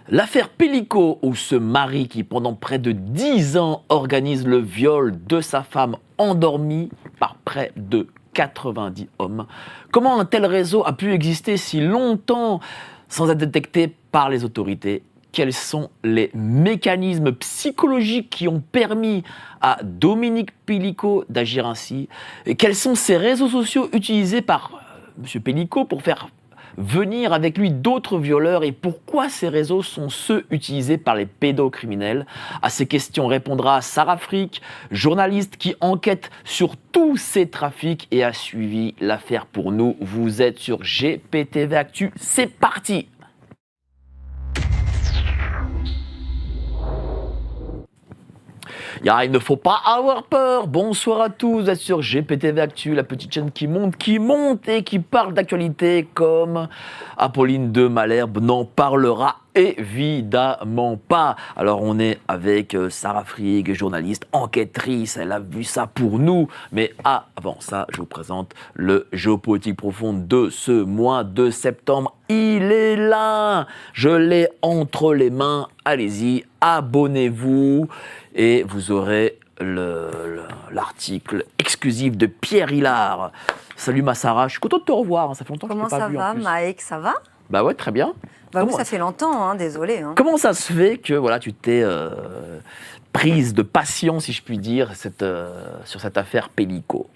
L'affaire Pellico, où ce mari qui pendant près de 10 ans organise le viol de sa femme endormie par près de 90 hommes. Comment un tel réseau a pu exister si longtemps sans être détecté par les autorités ? Quels sont les mécanismes psychologiques qui ont permis à Dominique Pellico d'agir ainsi ? Et quels sont ces réseaux sociaux utilisés par M. Pellico pour faire venir avec lui d'autres violeurs, et pourquoi ces réseaux sont ceux utilisés par les pédocriminels ? À ces questions répondra Sarah Frick, journaliste qui enquête sur tous ces trafics et a suivi l'affaire pour nous. Vous êtes sur GPTV Actu, c'est parti! Il ne faut pas avoir peur. Bonsoir à tous, vous êtes sur GPTV Actu, la petite chaîne qui monte et qui parle d'actualité comme Apolline de Malherbe n'en parlera évidemment pas. Alors on est avec Sarah Frick, journaliste, enquêtrice, elle a vu ça pour nous. Mais avant ça, je vous présente le géopolitique profond de ce mois de septembre. Il est là, je l'ai entre les mains, allez-y, abonnez-vous. Et vous aurez l'article exclusif de Pierre Hillard. Salut ma Sarah, je suis content de te revoir, ça fait longtemps que je ne t'ai pas vu. Comment ça va, Maëk, ça va ? Bah ouais, très bien. Oui, ça fait longtemps, désolé. Comment ça se fait que tu t'es prise de passion, si je puis dire, sur cette affaire Pellico ?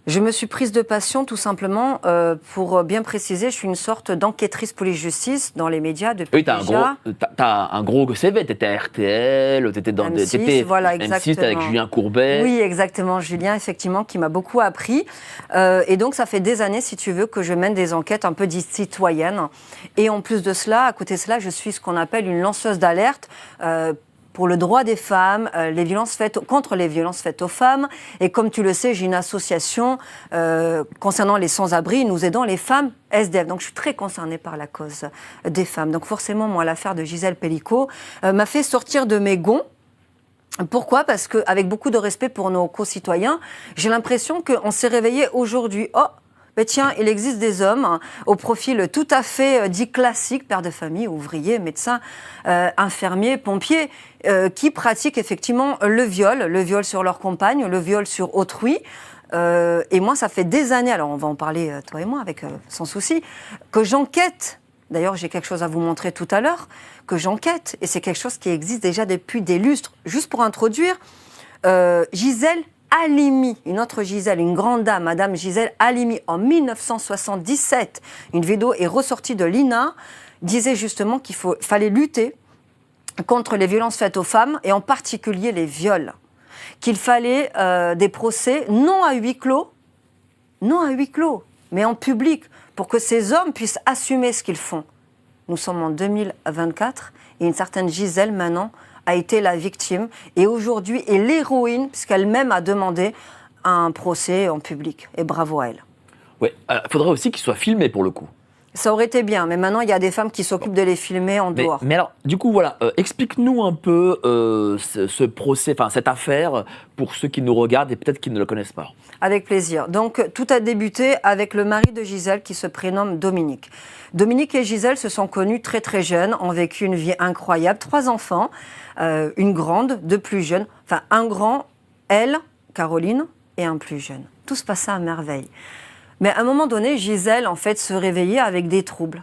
Je me suis prise de passion tout simplement pour bien préciser, je suis une sorte d'enquêtrice police-justice dans les médias depuis oui, t'as un gros CV, t'étais à RTL, t'étais dans M6, voilà, M6 avec Julien Courbet. Oui, exactement, Julien, effectivement, qui m'a beaucoup appris. Et donc, ça fait des années, si tu veux, que je mène des enquêtes un peu dites citoyennes. Et en plus de cela, à côté de cela, je suis ce qu'on appelle une lanceuse d'alerte pour le droit des femmes, contre les violences faites aux femmes. Et comme tu le sais, j'ai une association concernant les sans-abri, nous aidons les femmes SDF. Donc je suis très concernée par la cause des femmes. Donc forcément, moi, l'affaire de Gisèle Pellico m'a fait sortir de mes gonds. Pourquoi ? Parce qu'avec beaucoup de respect pour nos concitoyens, j'ai l'impression qu'on s'est réveillé aujourd'hui. Mais tiens, il existe des hommes au profil tout à fait dit classique, père de famille, ouvrier, médecin, infirmier, pompier, qui pratiquent effectivement le viol sur leur compagne, le viol sur autrui. Et moi, ça fait des années, alors on va en parler, toi et moi, sans souci, que j'enquête. D'ailleurs, j'ai quelque chose à vous montrer tout à l'heure, que j'enquête. Et c'est quelque chose qui existe déjà depuis des lustres. Juste pour introduire, Gisèle Halimi, une autre Gisèle, une grande dame, Madame Gisèle Halimi, en 1977, une vidéo est ressortie de l'INA, disait justement qu'il fallait lutter contre les violences faites aux femmes, et en particulier les viols. Qu'il fallait des procès non à huis clos, mais en public, pour que ces hommes puissent assumer ce qu'ils font. Nous sommes en 2024, et une certaine Gisèle, maintenant, a été la victime et aujourd'hui est l'héroïne puisqu'elle-même a demandé un procès en public. Et bravo à elle. Oui, il faudrait aussi qu'il soit filmé pour le coup. Ça aurait été bien, mais maintenant il y a des femmes qui s'occupent de les filmer en dehors. Mais alors, du coup, voilà, explique-nous un peu ce procès, cette affaire pour ceux qui nous regardent et peut-être qui ne le connaissent pas. Avec plaisir. Donc, tout a débuté avec le mari de Gisèle qui se prénomme Dominique. Dominique et Gisèle se sont connus très très jeunes, ont vécu une vie incroyable, 3 enfants, une grande, 2 plus jeunes, un grand, elle, Caroline, et un plus jeune. Tout se passait à merveille. Mais à un moment donné, Gisèle, en fait, se réveillait avec des troubles.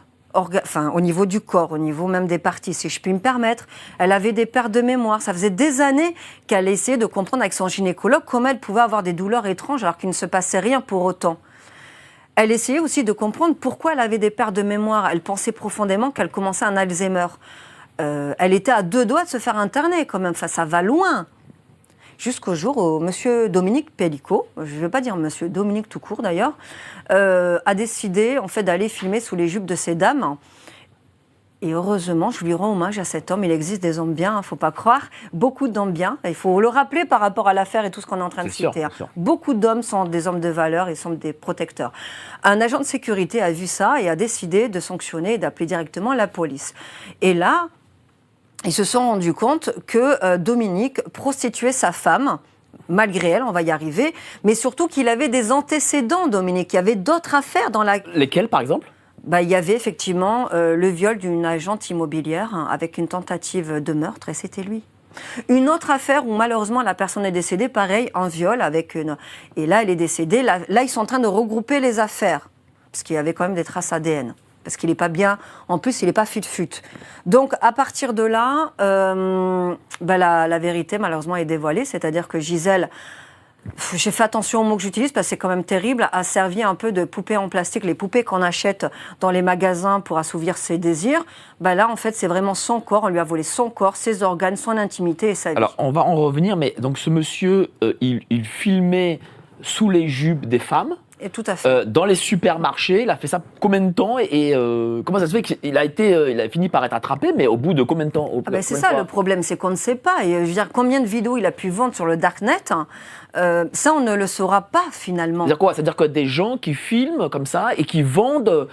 Au niveau du corps, au niveau même des parties, si je puis me permettre. Elle avait des pertes de mémoire. Ça faisait des années qu'elle essayait de comprendre avec son gynécologue comment elle pouvait avoir des douleurs étranges alors qu'il ne se passait rien pour autant. Elle essayait aussi de comprendre pourquoi elle avait des pertes de mémoire. Elle pensait profondément qu'elle commençait un Alzheimer. Elle était à 2 doigts de se faire interner quand même. Ça va loin. Jusqu'au jour où M. Dominique Pellico, je ne vais pas dire M. Dominique tout court d'ailleurs, a décidé en fait d'aller filmer sous les jupes de ces dames. Et heureusement, je lui rends hommage à cet homme. Il existe des hommes bien, il ne faut pas croire. Beaucoup d'hommes bien. Il faut le rappeler par rapport à l'affaire et tout ce qu'on est en train de citer. Sûr. Beaucoup d'hommes sont des hommes de valeur et sont des protecteurs. Un agent de sécurité a vu ça et a décidé de sanctionner et d'appeler directement la police. Et là, ils se sont rendus compte que Dominique prostituait sa femme, malgré elle, on va y arriver, mais surtout qu'il avait des antécédents, Dominique. Il y avait d'autres affaires dans la... Lesquelles, par exemple ? il y avait effectivement le viol d'une agente immobilière avec une tentative de meurtre, et c'était lui. Une autre affaire où malheureusement la personne est décédée, pareil, un viol avec une... Et là, elle est décédée. Là, ils sont en train de regrouper les affaires, parce qu'il y avait quand même des traces ADN. Parce qu'il n'est pas bien... En plus, il n'est pas fut-fut. Donc, à partir de là, la vérité, malheureusement, est dévoilée. C'est-à-dire que Gisèle... J'ai fait attention aux mots que j'utilise parce que c'est quand même terrible, a servi un peu de poupée en plastique, les poupées qu'on achète dans les magasins pour assouvir ses désirs. Là, en fait, c'est vraiment son corps. On lui a volé son corps, ses organes, son intimité et sa vie. Alors, on va en revenir, mais donc ce monsieur, il filmait sous les jupes des femmes. Et tout à fait. Dans les supermarchés, il a fait ça combien de temps et comment ça se fait qu'il a fini par être attrapé, mais au bout de combien de temps c'est ça le problème, c'est qu'on ne sait pas. Et, je veux dire, combien de vidéos il a pu vendre sur le darknet, ça on ne le saura pas finalement. C'est-à-dire quoi? C'est-à-dire que des gens qui filment comme ça et qui vendent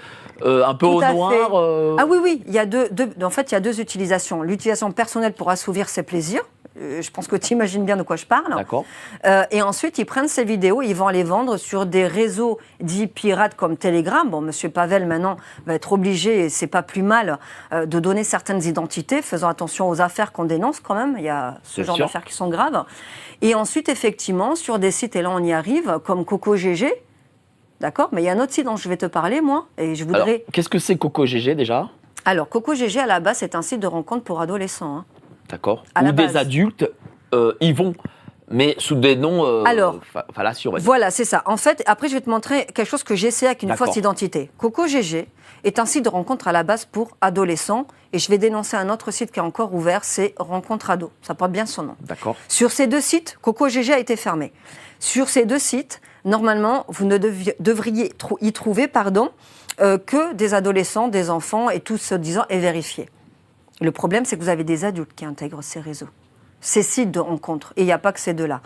un peu tout au noir. Ah oui, il y a en fait il y a deux utilisations. L'utilisation personnelle pour assouvir ses plaisirs. Je pense que tu imagines bien de quoi je parle. D'accord. Et ensuite, ils prennent ces vidéos, ils vont les vendre sur des réseaux dits pirates comme Telegram. Bon, M. Pavel, maintenant, va être obligé, et c'est pas plus mal, de donner certaines identités. Faisons attention aux affaires qu'on dénonce quand même. Il y a ce genre d'affaires qui sont graves. Et ensuite, effectivement, sur des sites, et là on y arrive, comme CocoGG. D'accord? Mais il y a un autre site dont je vais te parler, moi. Et je voudrais... Alors, qu'est-ce que c'est CocoGG déjà? Alors, CocoGG, à la base, c'est un site de rencontre pour adolescents. Hein. D'accord. Où des adultes y vont, mais sous des noms fallacieux. Voilà, c'est ça. En fait, après, je vais te montrer quelque chose que j'ai essayé avec une fausse identité. CocoGG est un site de rencontre à la base pour adolescents. Et je vais dénoncer un autre site qui est encore ouvert, c'est Rencontre Ado. Ça porte bien son nom. D'accord. Sur ces deux sites, CocoGG a été fermé. Sur ces deux sites, normalement, vous ne devriez y trouver que des adolescents, des enfants, et tout se disant est vérifié. Le problème, c'est que vous avez des adultes qui intègrent ces réseaux, ces sites de rencontres. Et il n'y a pas que ces deux-là.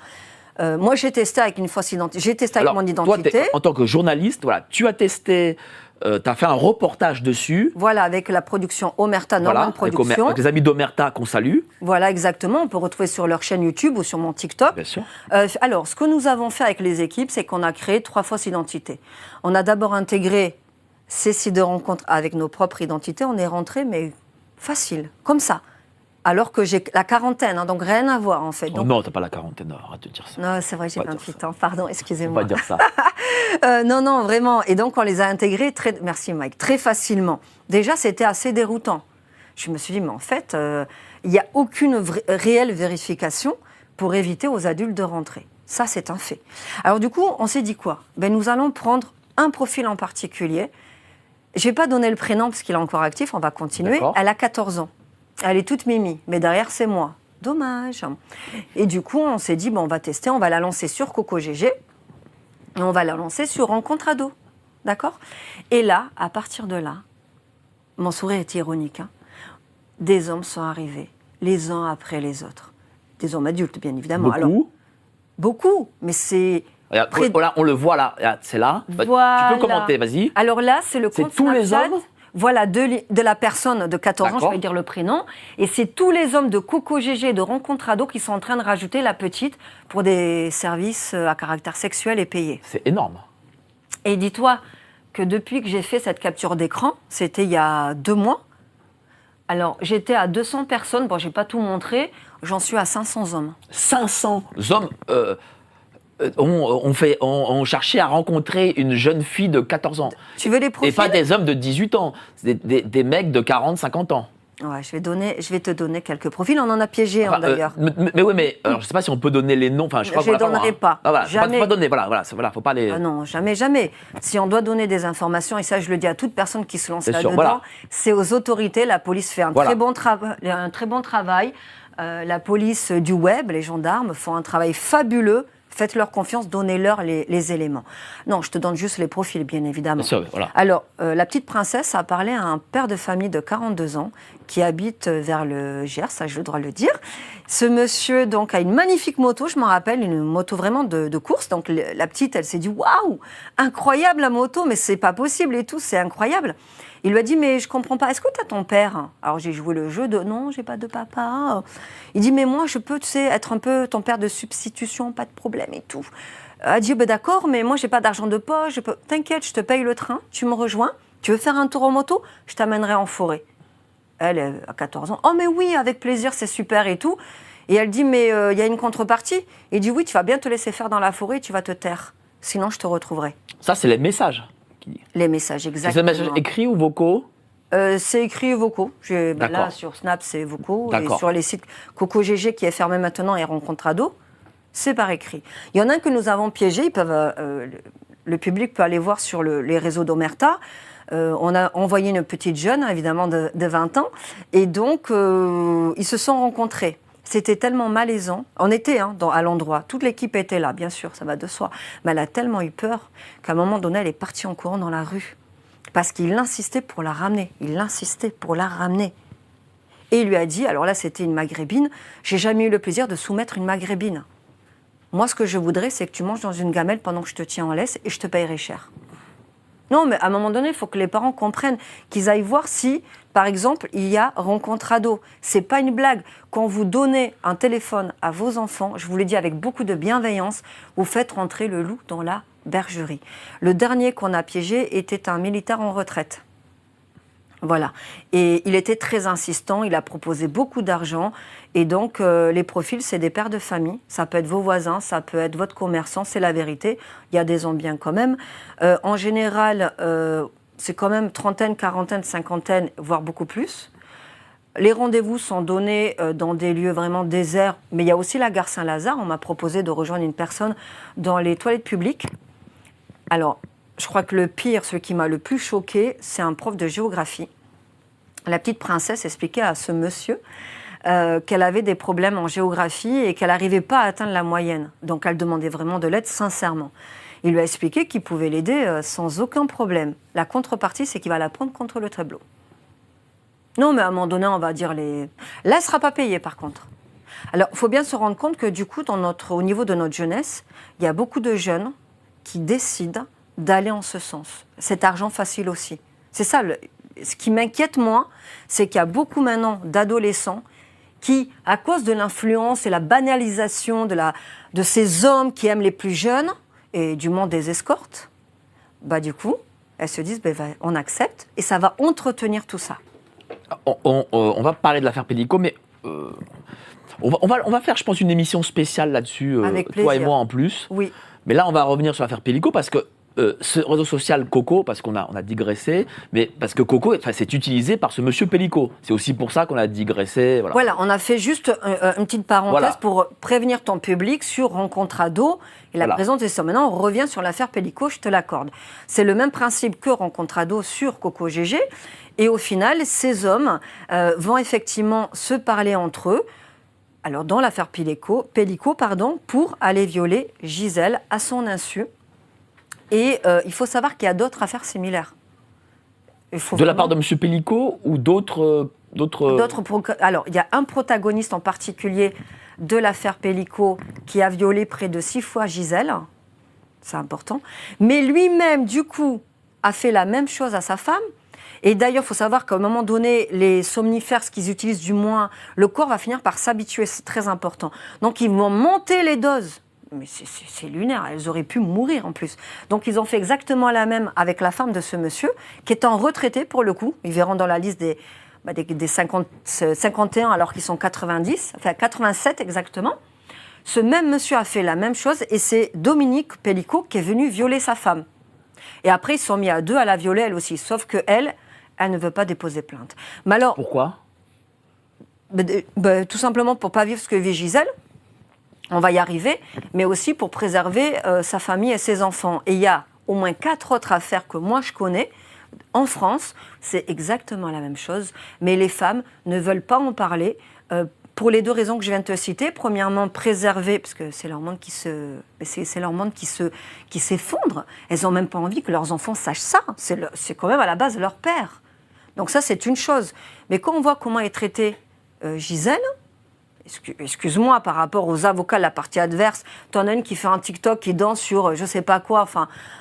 Moi, j'ai testé avec une fausse identité. J'ai testé avec mon identité. Toi, en tant que journaliste, voilà, tu as testé, tu as fait un reportage dessus. Voilà, avec la production Omerta, Norman Production. Avec les amis d'Omerta qu'on salue. Voilà, exactement. On peut retrouver sur leur chaîne YouTube ou sur mon TikTok. Bien sûr. Alors, ce que nous avons fait avec les équipes, c'est qu'on a créé 3 fausses identités. On a d'abord intégré ces sites de rencontres avec nos propres identités. On est rentré, mais facile, comme ça. Alors que j'ai la quarantaine, donc rien à voir en fait. Donc... Oh non, t'as pas la quarantaine, arrête de dire ça. Non, c'est vrai, j'ai 28 ans, pardon, excusez-moi. On va dire ça. Non, vraiment. Et donc on les a intégrés, merci Mike, très facilement. Déjà, c'était assez déroutant. Je me suis dit, mais en fait, il n'y a aucune réelle vérification pour éviter aux adultes de rentrer. Ça, c'est un fait. Alors du coup, on s'est dit quoi? Nous allons prendre un profil en particulier. Je ne vais pas donner le prénom parce qu'il est encore actif, on va continuer. D'accord. Elle a 14 ans. Elle est toute mimi, mais derrière, c'est moi. Dommage. Et du coup, on s'est dit, on va tester, on va la lancer sur CocoGG et on va la lancer sur Rencontre Ado. D'accord? Et là, à partir de là, mon sourire est ironique. Des hommes sont arrivés, les uns après les autres. Des hommes adultes, bien évidemment. Beaucoup? Alors, beaucoup, mais c'est... Regarde, là, on le voit là, c'est là. Voilà. Tu peux commenter, vas-y. Alors là, c'est le compte tous les Snapchat, hommes? Voilà, de la personne de 14 ans, je vais dire le prénom. Et c'est tous les hommes de CocoGG, de Rencontre Ado, qui sont en train de rajouter la petite pour des services à caractère sexuel et payés. C'est énorme. Et dis-toi que depuis que j'ai fait cette capture d'écran, c'était il y a 2 mois, alors j'étais à 200 personnes, bon, je n'ai pas tout montré, j'en suis à 500 hommes. 500 hommes on cherchait à rencontrer une jeune fille de 14 ans. Tu veux les profils? Et pas des hommes de 18 ans, c'est des mecs de 40, 50 ans. Ouais, je vais te donner quelques profils. On en a piégé d'ailleurs. Mais oui, mais alors, je ne sais pas si on peut donner les noms. Enfin, je ne les donnerai pas. Ah, voilà, jamais. Faut pas donner. Voilà, faut pas les. Ah non, jamais. Si on doit donner des informations, et ça, je le dis à toute personne qui se lance là-dedans, voilà. C'est aux autorités. La police fait un très bon travail. La police du web, les gendarmes, font un travail fabuleux. Faites-leur confiance, donnez-leur les éléments. Non, je te donne juste les profils, bien évidemment. Bien sûr, voilà. Alors, la petite princesse a parlé à un père de famille de 42 ans qui habite vers le Gers, ça j'ai le droit de le dire. Ce monsieur donc a une magnifique moto, je m'en rappelle, une moto vraiment de course. Donc la petite, elle s'est dit « Waouh, incroyable la moto, mais c'est pas possible et tout, c'est incroyable ». Il lui a dit, mais je comprends pas, est-ce que tu as ton père? Alors j'ai joué le jeu de, non, j'ai pas de papa. Il dit, mais moi je peux, tu sais, être un peu ton père de substitution, pas de problème et tout. Elle a dit, d'accord, mais moi j'ai pas d'argent de poche, t'inquiète, je te paye le train, tu me rejoins, Tu veux faire un tour en moto? Je t'amènerai en forêt. Elle a 14 ans. Oh, mais oui, avec plaisir, c'est super et tout. Et elle dit, mais il y a une contrepartie. Il dit, oui, tu vas bien te laisser faire dans la forêt et tu vas te taire. Sinon, je te retrouverai. Ça, c'est les messages. Les messages, C'est exactement. des messages écrits ou vocaux? C'est écrit vocaux. Là, D'accord. sur Snap, c'est vocaux. Et D'accord. sur les sites Coco GG, qui est fermé maintenant, et Rencontre Ado, c'est par écrit. Il y en a un que nous avons piégé. Le public peut aller voir sur les réseaux d'Omerta. On a envoyé une petite jeune, évidemment, de 20 ans. Et donc, ils se sont rencontrés. C'était tellement malaisant. On était à l'endroit. Toute l'équipe était là, bien sûr, ça va de soi. Mais elle a tellement eu peur qu'à un moment donné, elle est partie en courant dans la rue. Parce qu'il insistait pour la ramener. Il insistait pour la ramener. Et il lui a dit, alors là, c'était une maghrébine, j'ai jamais eu le plaisir de soumettre une maghrébine. Moi, ce que je voudrais, c'est que tu manges dans une gamelle pendant que je te tiens en laisse et je te payerai cher. Non, mais à un moment donné, il faut que les parents comprennent, qu'ils aillent voir si, par exemple, il y a Rencontre Ado. C'est pas une blague. Quand vous donnez un téléphone à vos enfants, je vous l'ai dit avec beaucoup de bienveillance, vous faites rentrer le loup dans la bergerie. Le dernier qu'on a piégé était un militaire en retraite. Voilà. Et il était très insistant, il a proposé beaucoup d'argent. Et donc, les profils, c'est des pères de famille. Ça peut être vos voisins, ça peut être votre commerçant, c'est la vérité. Il y a des gens bien quand même. En général, c'est quand même trentaine, quarantaine, cinquantaine, voire beaucoup plus. Les rendez-vous sont donnés dans des lieux vraiment déserts. Mais il y a aussi la gare Saint-Lazare. On m'a proposé de rejoindre une personne dans les toilettes publiques. Alors, je crois que le pire, ce qui m'a le plus choqué, c'est un prof de géographie. La petite princesse expliquait à ce monsieur qu'elle avait des problèmes en géographie et qu'elle n'arrivait pas à atteindre la moyenne. Donc elle demandait vraiment de l'aide sincèrement. Il lui a expliqué qu'il pouvait l'aider sans aucun problème. La contrepartie, c'est qu'il va la prendre contre le tableau. Non, mais à un moment donné, on va dire les... Là, elle ne sera pas payée, par contre. Alors, il faut bien se rendre compte que, du coup, au niveau de notre jeunesse, il y a beaucoup de jeunes qui décident d'aller en ce sens. Cet argent facile aussi. C'est ça, ce qui m'inquiète, moi, c'est qu'il y a beaucoup maintenant d'adolescents qui, à cause de l'influence et la banalisation de ces hommes qui aiment les plus jeunes, et du monde des escortes, bah du coup, elles se disent, on accepte, et ça va entretenir tout ça. On va parler de l'affaire Pellico, mais on va faire, je pense, une émission spéciale là-dessus, toi et moi en plus. Oui. Mais là, on va revenir sur l'affaire Pellico parce que ce réseau social Coco, parce qu'on a digressé, mais parce que Coco, c'est utilisé par ce monsieur Pellico. C'est aussi pour ça qu'on a digressé. Voilà, on a fait juste une petite parenthèse pour prévenir ton public sur Rencontre Ado et la présence des sommes. Maintenant, on revient sur l'affaire Pellico, je te l'accorde. C'est le même principe que Rencontre Ado sur Coco GG. Et au final, ces hommes vont effectivement se parler entre eux. Alors, dans l'affaire Pellico, pour aller violer Gisèle à son insu. Et il faut savoir qu'il y a d'autres affaires similaires. De la part de M. Pellico ou d'autres... Alors, il y a un protagoniste en particulier de l'affaire Pellico qui a violé près de 6 fois Gisèle. C'est important. Mais lui-même, du coup, a fait la même chose à sa femme. Et d'ailleurs, il faut savoir qu'à un moment donné, les somnifères, ce qu'ils utilisent du moins, le corps va finir par s'habituer, c'est très important. Donc, ils vont monter les doses. Mais c'est lunaire, elles auraient pu mourir en plus. Donc ils ont fait exactement la même avec la femme de ce monsieur, qui est en retraité pour le coup. Ils verront dans la liste des 51 alors qu'ils sont 90, enfin 87 exactement. Ce même monsieur a fait la même chose et c'est Dominique Pellico qui est venu violer sa femme. Et après ils se sont mis à deux à la violer elle aussi, sauf qu'elle ne veut pas déposer plainte. Mais alors, pourquoi ? Tout simplement pour ne pas vivre ce que vit Gisèle. On va y arriver, mais aussi pour préserver sa famille et ses enfants. Et il y a au moins 4 autres affaires que moi je connais. En France, c'est exactement la même chose, mais les femmes ne veulent pas en parler pour les 2 raisons que je viens de te citer. Premièrement, préserver, parce que c'est leur monde qui s'effondre. Elles n'ont même pas envie que leurs enfants sachent ça. C'est quand même à la base leur père. Donc ça, c'est une chose. Mais quand on voit comment est traitée Gisèle, excuse-moi, par rapport aux avocats de la partie adverse, t'en as une qui fait un TikTok qui danse sur je sais pas quoi,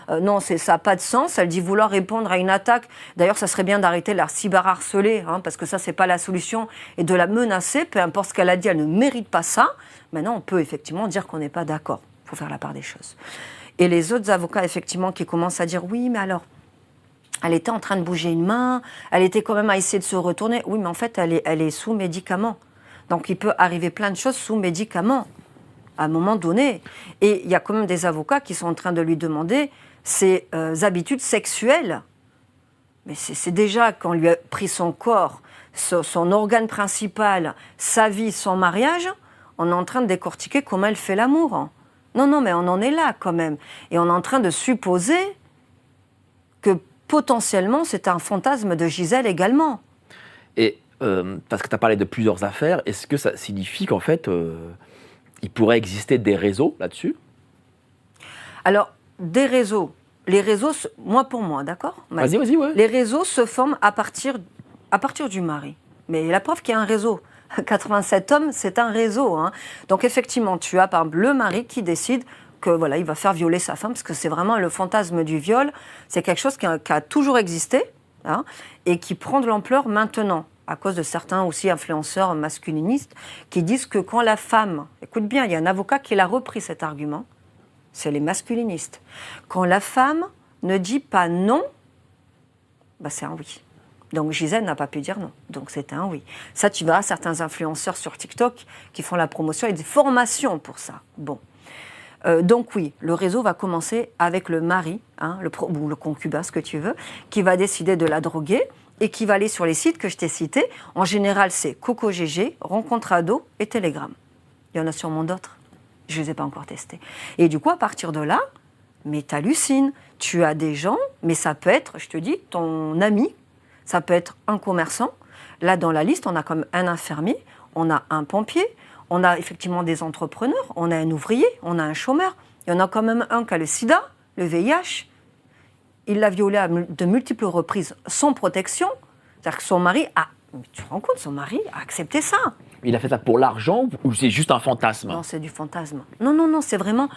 non, ça n'a pas de sens, elle dit vouloir répondre à une attaque. D'ailleurs, ça serait bien d'arrêter de la cyberharceler, parce que ça, c'est pas la solution, et de la menacer, peu importe ce qu'elle a dit, elle ne mérite pas ça. Maintenant, on peut effectivement dire qu'on n'est pas d'accord, il faut faire la part des choses. Et les autres avocats, effectivement, qui commencent à dire oui, mais alors, Elle était en train de bouger une main, elle était quand même à essayer de se retourner. Oui, mais en fait, elle est sous médicaments. Donc, il peut arriver plein de choses sous médicaments, à un moment donné. Et il y a quand même des avocats qui sont en train de lui demander ses habitudes sexuelles. Mais c'est déjà qu'on lui a pris son corps, son organe principal, sa vie, son mariage, on est en train de décortiquer comment elle fait l'amour. Non, mais on en est là quand même. Et on est en train de supposer que potentiellement c'est un fantasme de Gisèle également. Et parce que tu as parlé de plusieurs affaires, est-ce que ça signifie qu'en fait, il pourrait exister des réseaux là-dessus? Alors, des réseaux. Les réseaux, pour moi, d'accord? Vas-y, ouais. Les réseaux se forment à partir du mari. Mais la preuve qu'il y a un réseau. 87 hommes, c'est un réseau. Hein. Donc effectivement, tu as par exemple le mari qui décide que voilà, il va faire violer sa femme, parce que c'est vraiment le fantasme du viol. C'est quelque chose qui a toujours existé, hein, et qui prend de l'ampleur maintenant, à cause de certains aussi influenceurs masculinistes qui disent que quand la femme, écoute bien, il y a un avocat qui l'a repris cet argument, c'est les masculinistes. Quand la femme ne dit pas non, bah c'est un oui. Donc Gisèle n'a pas pu dire non, donc c'est un oui. Ça, tu verras certains influenceurs sur TikTok qui font la promotion et des formations pour ça. Bon. Donc oui, le réseau va commencer avec le mari, hein, ou le concubin, ce que tu veux, qui va décider de la droguer et qui va aller sur les sites que je t'ai cités. En général, c'est CocoGG, Rencontre Ado et Telegram. Il y en a sûrement d'autres. Je ne les ai pas encore testés. Et du coup, à partir de là, mais t'hallucines. Tu as des gens, mais ça peut être, je te dis, ton ami, ça peut être un commerçant. Là, dans la liste, on a comme un infirmier, on a un pompier, on a effectivement des entrepreneurs, on a un ouvrier, on a un chômeur. Il y en a quand même un qui a le sida, le VIH. Il l'a violée à de multiples reprises sans protection. C'est-à-dire que son mari a... Mais tu te rends compte, son mari a accepté ça. Il a fait ça pour l'argent ou c'est juste un fantasme? Non, c'est du fantasme. Non, c'est vraiment...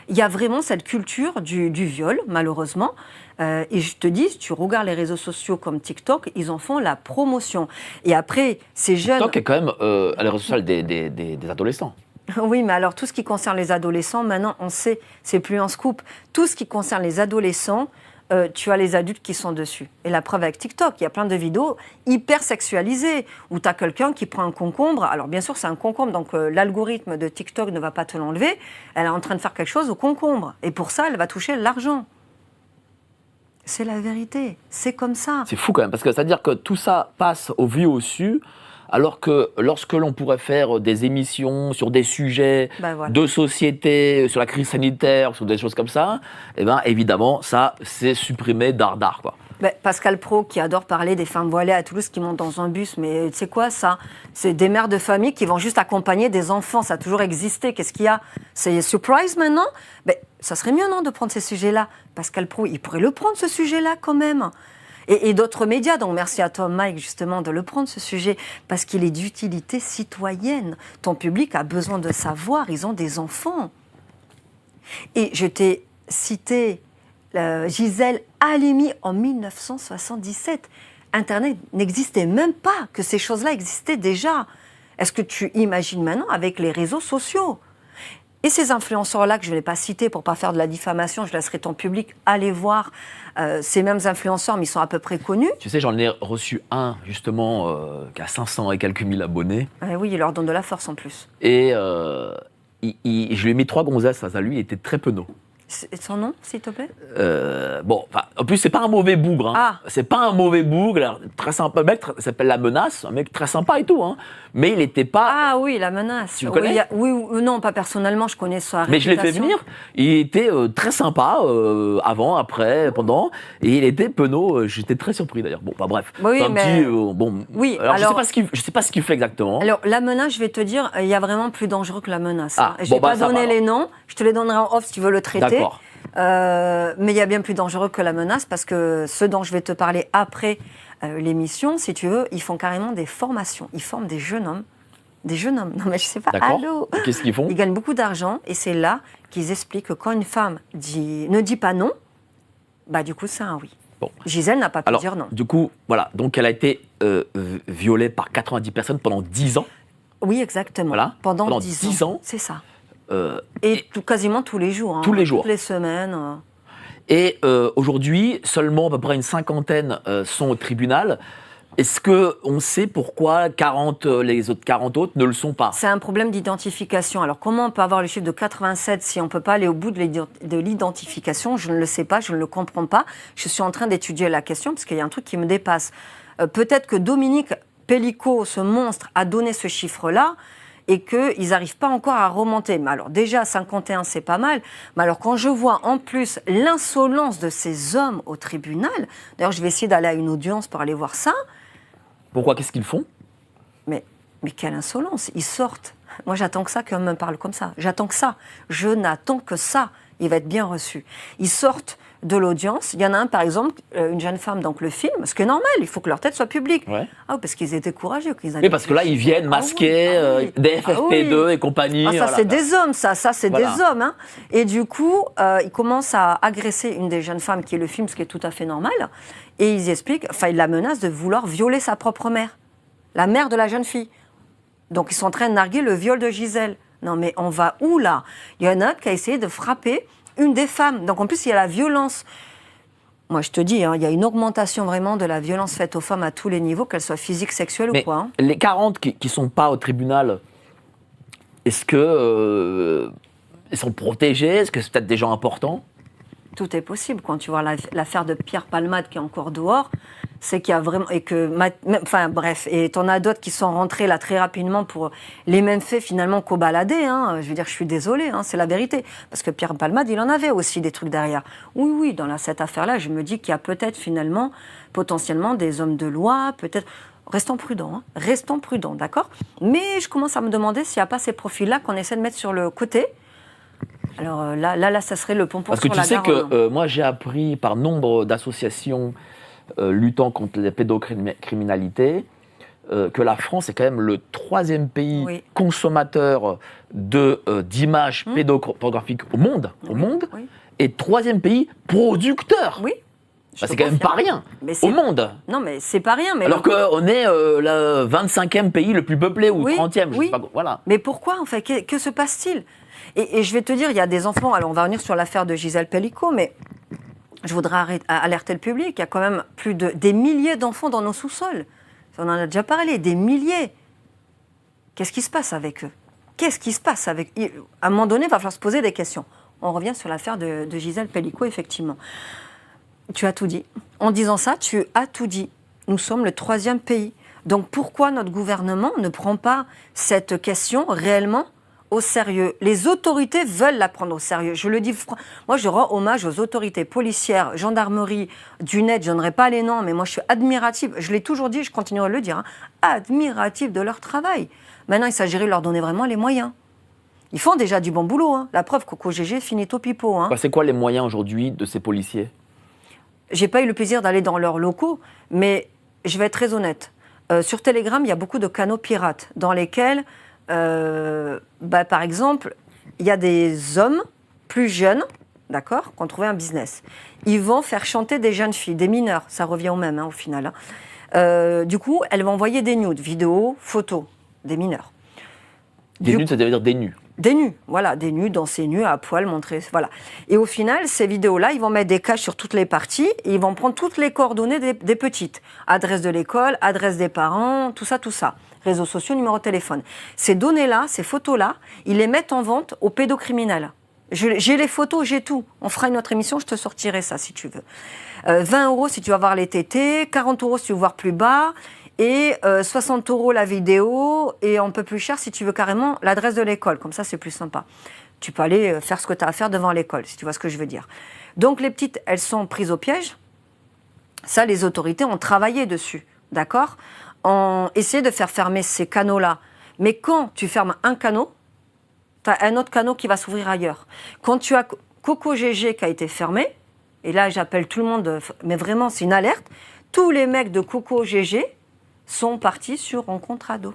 Il y a vraiment cette culture du viol, malheureusement. Et je te dis, tu regardes les réseaux sociaux comme TikTok, ils en font la promotion. Et après, ces jeunes... TikTok est quand même les réseaux sociaux des adolescents. Oui, mais alors tout ce qui concerne les adolescents, maintenant, on sait, c'est plus un scoop. Tout ce qui concerne les adolescents, tu as les adultes qui sont dessus. Et la preuve avec TikTok, il y a plein de vidéos hyper sexualisées où tu as quelqu'un qui prend un concombre. Alors bien sûr, c'est un concombre, donc l'algorithme de TikTok ne va pas te l'enlever. Elle est en train de faire quelque chose au concombre. Et pour ça, elle va toucher l'argent. C'est la vérité. C'est comme ça. C'est fou quand même, parce que c'est-à-dire que tout ça passe au vu au su, alors que lorsque l'on pourrait faire des émissions sur des sujets de société, sur la crise sanitaire, sur des choses comme ça, eh ben, évidemment, ça, c'est supprimé dardard, quoi. Pascal Praud, qui adore parler des femmes voilées à Toulouse qui montent dans un bus, mais tu sais quoi, ça? C'est des mères de famille qui vont juste accompagner des enfants. Ça a toujours existé. Qu'est-ce qu'il y a? C'est surprise maintenant? Ça serait mieux, non, de prendre ces sujets-là? Pascal Praud, il pourrait le prendre, ce sujet-là, quand même. Et d'autres médias, donc merci à toi Mike justement de le prendre ce sujet, parce qu'il est d'utilité citoyenne. Ton public a besoin de savoir, ils ont des enfants. Et je t'ai cité Gisèle Halimi en 1977. Internet n'existait même pas, que ces choses-là existaient déjà. Est-ce que tu imagines maintenant avec les réseaux sociaux? Et ces influenceurs-là, que je ne vais pas citer pour ne pas faire de la diffamation, je laisserai ton public aller voir ces mêmes influenceurs, mais ils sont à peu près connus. Tu sais, j'en ai reçu un, justement, qui a 500 et quelques mille abonnés. Oui, il leur donne de la force en plus. Et je lui ai mis 3 gonzesses face à lui, il était très penaud. Son nom, s'il te plaît? En plus, c'est pas un mauvais bougre. Hein. Ah. C'est pas un mauvais bougre. Alors, très sympa. Le mec s'appelle La Menace, un mec très sympa et tout. Hein. Mais il n'était pas. Ah oui, La Menace. Tu le connais? Oui, non, pas personnellement, je connais sa réputation. Mais je l'ai fait venir. Il était très sympa avant, après, pendant. Et il était penaud. J'étais très surpris d'ailleurs. Bon, enfin bref. Oui, c'est un petit. Oui, alors, je sais pas ce qu'il fait exactement. Alors, La Menace, je vais te dire, il y a vraiment plus dangereux que La Menace. Ah, je ne vais pas donner les noms. Je te les donnerai en off si tu veux le traiter. D'accord. Mais il y a bien plus dangereux que La Menace, parce que ce dont je vais te parler après l'émission, si tu veux, ils font carrément des formations. Ils forment des jeunes hommes. Des jeunes hommes. Non, mais je sais pas. D'accord. Allô. Qu'est-ce qu'ils font? Ils gagnent beaucoup d'argent et c'est là qu'ils expliquent que quand une femme ne dit pas non, du coup, c'est un oui. Bon. Gisèle n'a pas pu dire non. Du coup, voilà. Donc, elle a été violée par 90 personnes pendant 10 ans. Oui, exactement. Voilà. Pendant 10 ans. C'est ça. Et quasiment tous les jours. Tous les jours. Toutes les semaines. Et aujourd'hui, seulement à peu près une cinquantaine sont au tribunal. Est-ce qu'on sait pourquoi les autres 40 autres ne le sont pas? C'est un problème d'identification. Alors, comment on peut avoir le chiffre de 87 si on ne peut pas aller au bout de l'identification? Je ne le sais pas, je ne le comprends pas. Je suis en train d'étudier la question parce qu'il y a un truc qui me dépasse. Peut-être que Dominique Pellicot, ce monstre, a donné ce chiffre-là et qu'ils n'arrivent pas encore à remonter. Mais alors déjà, 51, c'est pas mal. Mais alors quand je vois en plus l'insolence de ces hommes au tribunal, d'ailleurs je vais essayer d'aller à une audience pour aller voir ça. Pourquoi? Qu'est-ce qu'ils font? Mais quelle insolence! Ils sortent. Moi j'attends que ça, qu'on me parle comme ça. J'attends que ça. Je n'attends que ça. Il va être bien reçu. Ils sortent de l'audience. Il y en a un, par exemple, une jeune femme, donc le film, ce qui est normal, il faut que leur tête soit publique. Ouais. Ah, parce qu'ils étaient courageux. Oui, parce que là, ils viennent masquer des FFP2 et compagnie. Ah, ça, voilà. c'est des hommes, ça c'est Voilà. des hommes. Hein. Et du coup, ils commencent à agresser une des jeunes femmes qui est le film, ce qui est tout à fait normal. Et ils expliquent, enfin, ils la menacent de vouloir violer sa propre mère, la mère de la jeune fille. Donc, ils sont en train de narguer le viol de Gisèle. Non, mais on va où, là? Il y en a un qui a essayé de frapper une des femmes. Donc, en plus, il y a la violence. Moi, je te dis, hein, il y a une augmentation vraiment de la violence faite aux femmes à tous les niveaux, qu'elles soient physiques, sexuelles ou quoi. Hein. Les 40 qui ne sont pas au tribunal, est-ce que ils sont protégés? Est-ce que c'est peut-être des gens importants? Tout est possible. Quand tu vois l'affaire de Pierre Palmade qui est encore dehors, c'est qu'il y a vraiment... Et que, enfin, bref, et t'en as d'autres qui sont rentrés là très rapidement pour les mêmes faits finalement qu'au baladé. Hein. Je veux dire, je suis désolée, hein, c'est la vérité. Parce que Pierre Palmade, il en avait aussi des trucs derrière. Oui, dans cette affaire-là, je me dis qu'il y a peut-être finalement, potentiellement, des hommes de loi, peut-être... Restons prudents, d'accord? Mais je commence à me demander s'il n'y a pas ces profils-là qu'on essaie de mettre sur le côté. Alors là, ça serait le pompon Parce que sur tu la sais Garonne. que moi, j'ai appris par nombre d'associations luttant contre la pédocriminalité que la France est quand même le 3e pays consommateur d'images pédopornographiques au monde, Oui. et 3e pays producteur. Oui. Bah, c'est quand même pas rien au monde. Non, mais c'est pas rien. Mais alors qu'on est le 25e pays le plus peuplé ou 30e, je sais pas. Voilà. Mais pourquoi, en fait? Que se passe-t-il? Et je vais te dire, il y a des enfants, alors on va revenir sur l'affaire de Gisèle Pellicot, mais je voudrais alerter le public, il y a quand même des milliers d'enfants dans nos sous-sols. On en a déjà parlé, des milliers. Qu'est-ce qui se passe avec eux? À un moment donné, il va falloir se poser des questions. On revient sur l'affaire de Gisèle Pellicot, effectivement. Tu as tout dit. En disant ça, tu as tout dit. Nous sommes le 3e pays. Donc pourquoi notre gouvernement ne prend pas cette question réellement au sérieux? Les autorités veulent la prendre au sérieux. Je le dis, moi je rends hommage aux autorités policières, gendarmerie, du net, je n'aurai pas les noms, mais moi je suis admirative, je l'ai toujours dit, je continuerai de le dire, hein, admirative de leur travail. Maintenant il s'agirait de leur donner vraiment les moyens. Ils font déjà du bon boulot, hein. La preuve, Coco GG, finito pipo. Hein. C'est quoi les moyens aujourd'hui de ces policiers? J'ai pas eu le plaisir d'aller dans leurs locaux, mais je vais être très honnête. Sur Telegram, il y a beaucoup de canaux pirates dans lesquels... par exemple, il y a des hommes plus jeunes, d'accord, qui ont trouvé un business. Ils vont faire chanter des jeunes filles, des mineurs, ça revient au même, hein, au final. Hein. Du coup, elles vont envoyer des nudes, vidéos, photos, des mineurs. Des nudes, ça veut dire des nus. Des nus, voilà, des nus, danser nus, à poil, montrer, voilà. Et au final, ces vidéos-là, ils vont mettre des caches sur toutes les parties et ils vont prendre toutes les coordonnées des petites. Adresse de l'école, adresse des parents, tout ça. Réseaux sociaux, numéro de téléphone. Ces données-là, ces photos-là, ils les mettent en vente aux pédocriminels. J'ai les photos, j'ai tout. On fera une autre émission, je te sortirai ça si tu veux. 20 € si tu vas voir les tétés, 40 € si tu veux voir plus bas, et 60 € la vidéo, et un peu plus cher si tu veux carrément l'adresse de l'école. Comme ça, c'est plus sympa. Tu peux aller faire ce que tu as à faire devant l'école, si tu vois ce que je veux dire. Donc les petites, elles sont prises au piège. Ça, les autorités ont travaillé dessus, d'accord ? On essaie de faire fermer ces canaux-là. Mais quand tu fermes un canal, tu as un autre canal qui va s'ouvrir ailleurs. Quand tu as Coco GG qui a été fermé, et là j'appelle tout le monde, mais vraiment c'est une alerte, tous les mecs de Coco GG sont partis sur Rencontre Ado.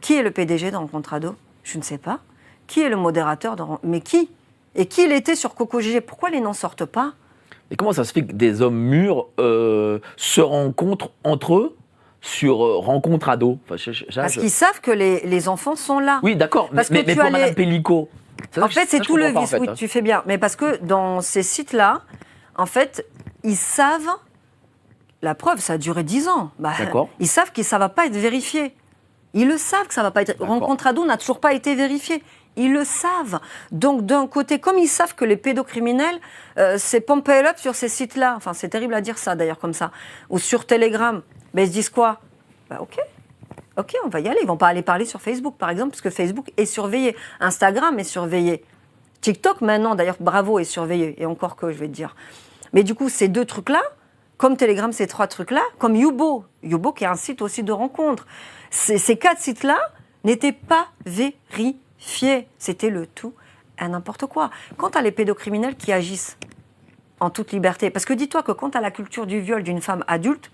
Qui est le PDG de Rencontre Ado? Je ne sais pas. Qui est le modérateur de Mais qui? Et qui il était sur Coco GG? Pourquoi les n'en sortent pas? Et comment ça se fait que des hommes mûrs se rencontrent entre eux sur Rencontre Ado? Parce qu'ils savent que les enfants sont là. Oui, d'accord. Mais pour Mme Pellicot, En fait, c'est Ça, je tout le comprends vice. pas, en fait, Oui, hein. tu fais bien. Mais parce que dans ces sites-là, en fait, ils savent. La preuve, ça a duré 10 ans. Bah, D'accord. ils savent que ça ne va pas être vérifié. Ils le savent que ça ne va pas être. D'accord. Rencontre ado n'a toujours pas été vérifié. Ils le savent. Donc, d'un côté, comme ils savent que les pédocriminels, c'est pompé up sur ces sites-là. Enfin, c'est terrible à dire ça, d'ailleurs, comme ça. Ou sur Telegram. Ben, ils se disent quoi? Bah, OK, on va y aller. Ils ne vont pas aller parler sur Facebook, par exemple, parce que Facebook est surveillé. Instagram est surveillé. TikTok, maintenant, d'ailleurs, bravo, est surveillé. Et encore que, je vais te dire. Mais du coup, ces deux trucs-là, comme Telegram, ces trois trucs-là, comme Youbo qui est un site aussi de rencontres, ces 4 sites-là n'étaient pas vérifiés. C'était le tout à n'importe quoi. Quant à les pédocriminels qui agissent en toute liberté, parce que dis-toi que quand tu as la culture du viol d'une femme adulte,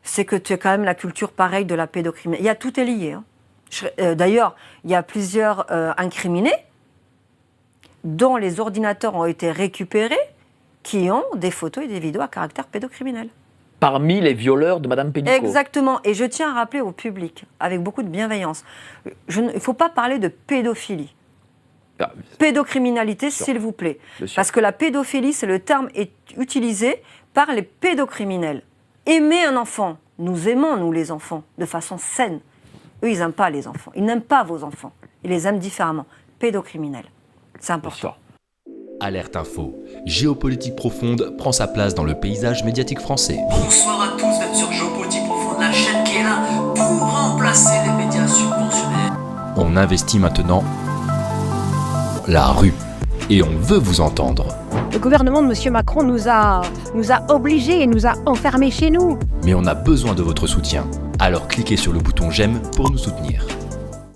c'est que tu as quand même la culture pareille de la pédocriminalité. Tout est lié. Hein. D'ailleurs, il y a plusieurs incriminés dont les ordinateurs ont été récupérés qui ont des photos et des vidéos à caractère pédocriminel. Parmi les violeurs de Madame Pénicaud. Exactement. Et je tiens à rappeler au public, avec beaucoup de bienveillance, il ne faut pas parler de pédophilie. Ah, Pédocriminalité, sûr. s'il vous plaît. Bien sûr. Parce que la pédophilie, c'est le terme est utilisé par les pédocriminels. Aimer un enfant, nous aimons, nous, les enfants, de façon saine. Eux, ils n'aiment pas les enfants. Ils n'aiment pas vos enfants. Ils les aiment différemment. Pédocriminels. C'est bien important. sûr. Alerte Info. Géopolitique profonde prend sa place dans le paysage médiatique français. Bonsoir à tous, vous êtes sur Géopolitique Profonde, la chaîne qui est là pour remplacer les médias subventionnés. On investit maintenant la rue. Et on veut vous entendre. Le gouvernement de M. Macron nous a obligés et nous a enfermés chez nous. Mais on a besoin de votre soutien. Alors cliquez sur le bouton j'aime pour nous soutenir.